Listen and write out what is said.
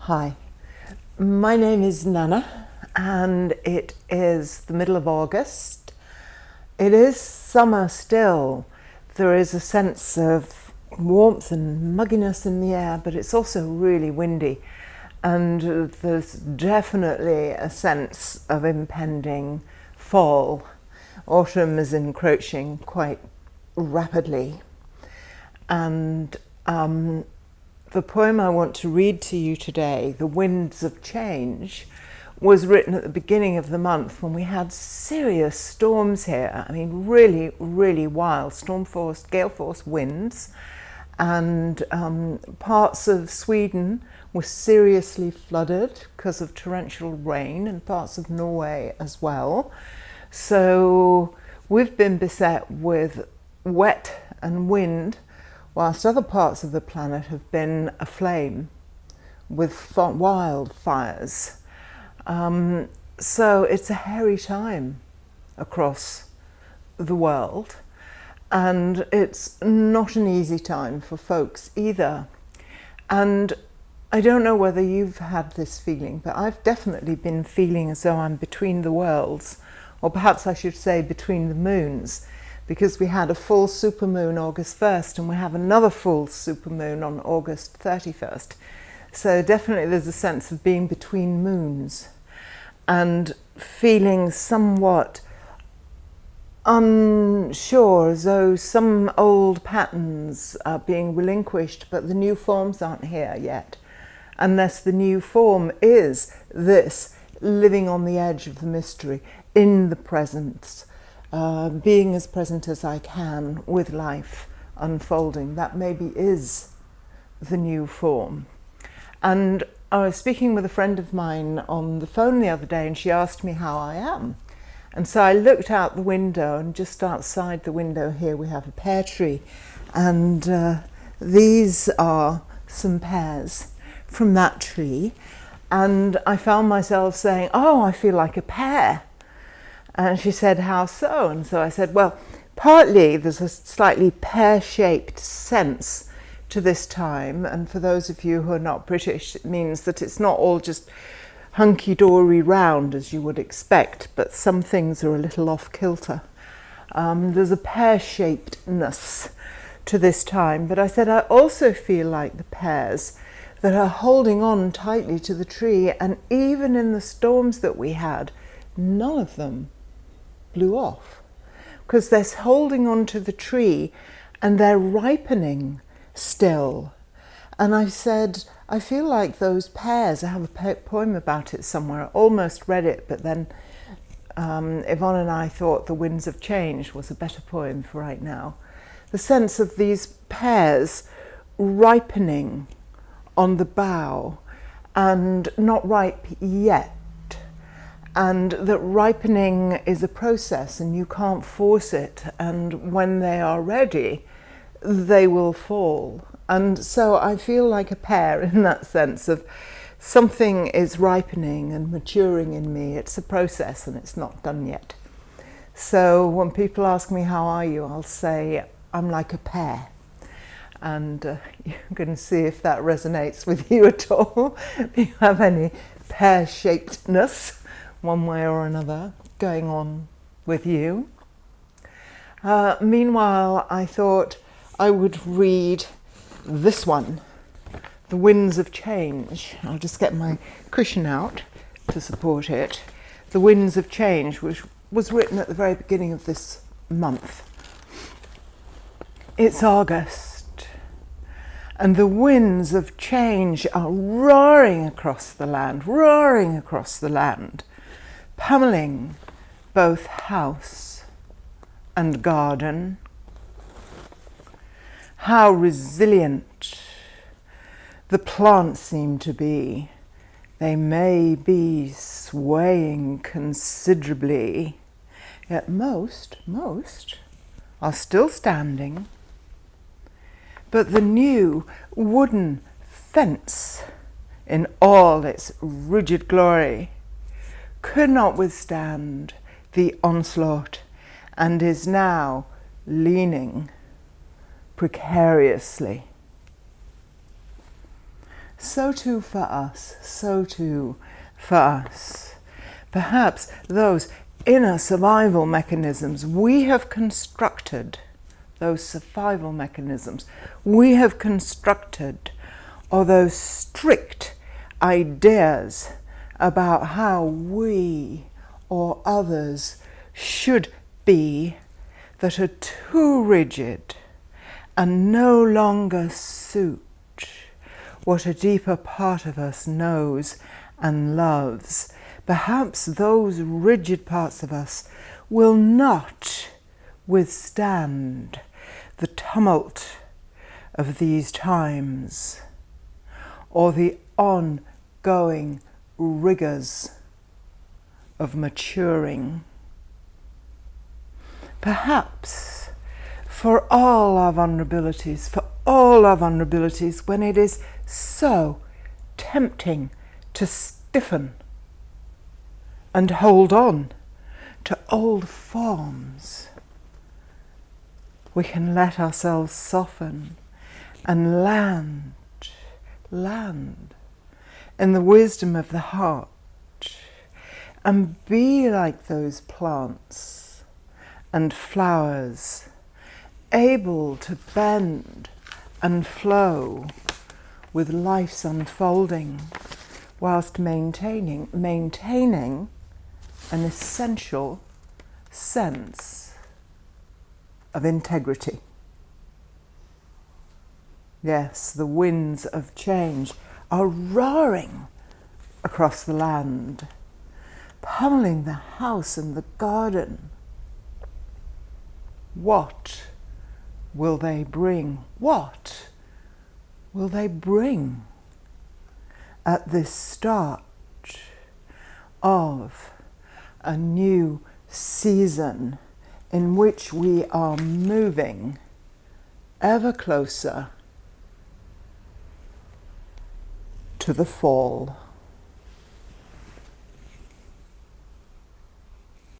Hi, my name is Nanna and it is the middle of August. It is summer still. There is a sense of warmth and mugginess in the air, but it's also really windy, and there's definitely a sense of impending fall. Autumn is encroaching quite rapidly, and the poem I want to read to you today, The Winds of Change, was written at the beginning of the month when we had serious storms here. I mean, really, really wild storm force, gale force winds, and parts of Sweden were seriously flooded because of torrential rain, and parts of Norway as well. So we've been beset with wet and wind, whilst other parts of the planet have been aflame with wildfires. So it's a hairy time across the world, and it's not an easy time for folks either. And I don't know whether you've had this feeling, but I've definitely been feeling as though I'm between the worlds, or perhaps I should say between the moons, because we had a full supermoon August 1st and we have another full supermoon on August 31st. So definitely there's a sense of being between moons and feeling somewhat unsure, as though some old patterns are being relinquished, but the new forms aren't here yet. Unless the new form is this living on the edge of the mystery, in the presence, being as present as I can with life unfolding. That maybe is the new form. And I was speaking with a friend of mine on the phone the other day, and she asked me how I am. And so I looked out the window, and just outside the window here we have a pear tree, and these are some pears from that tree. And I found myself saying, "Oh, I feel like a pear." And she said, "How so?" And so I said, well, partly there's a slightly pear-shaped sense to this time. And for those of you who are not British, it means that it's not all just hunky-dory round as you would expect, but some things are a little off-kilter. There's a pear-shapedness to this time. But I said, I also feel like the pears that are holding on tightly to the tree, and even in the storms that we had, none of them blew off, because they're holding on to the tree and they're ripening still. And I said, I feel like those pears, I have a poem about it somewhere, I almost read it, but then Yvonne and I thought The Winds of Change was a better poem for right now. The sense of these pears ripening on the bough and not ripe yet, and that ripening is a process and you can't force it, and when they are ready they will fall. And so I feel like a pear in that sense of something is ripening and maturing in me. It's a process and it's not done yet. So when people ask me how are you, I'll say I'm like a pear. And you're going to see if that resonates with you at all, if you have any pear-shapedness one way or another going on with you. Meanwhile, I thought I would read this one, The Winds of Change. I'll just get my cushion out to support it. The Winds of Change, which was written at the very beginning of this month. It's August, and the winds of change are roaring across the land, pummeling both house and garden. How resilient the plants seem to be. They may be swaying considerably, yet most are still standing. But the new wooden fence, in all its rigid glory, could not withstand the onslaught and is now leaning precariously. so too for us, so too for us. Perhaps those inner survival mechanisms we have constructed, those survival mechanisms we have constructed, or those strict ideas about how we or others should be, that are too rigid and no longer suit what a deeper part of us knows and loves. Perhaps those rigid parts of us will not withstand the tumult of these times, or the ongoing rigours of maturing. Perhaps for all our vulnerabilities, when it is so tempting to stiffen and hold on to old forms, we can let ourselves soften and land in the wisdom of the heart, and be like those plants and flowers, able to bend and flow with life's unfolding, whilst maintaining an essential sense of integrity. Yes, the winds of change are roaring across the land, pummeling the house and the garden. What will they bring? What will they bring at this start of a new season in which we are moving ever closer to the fall?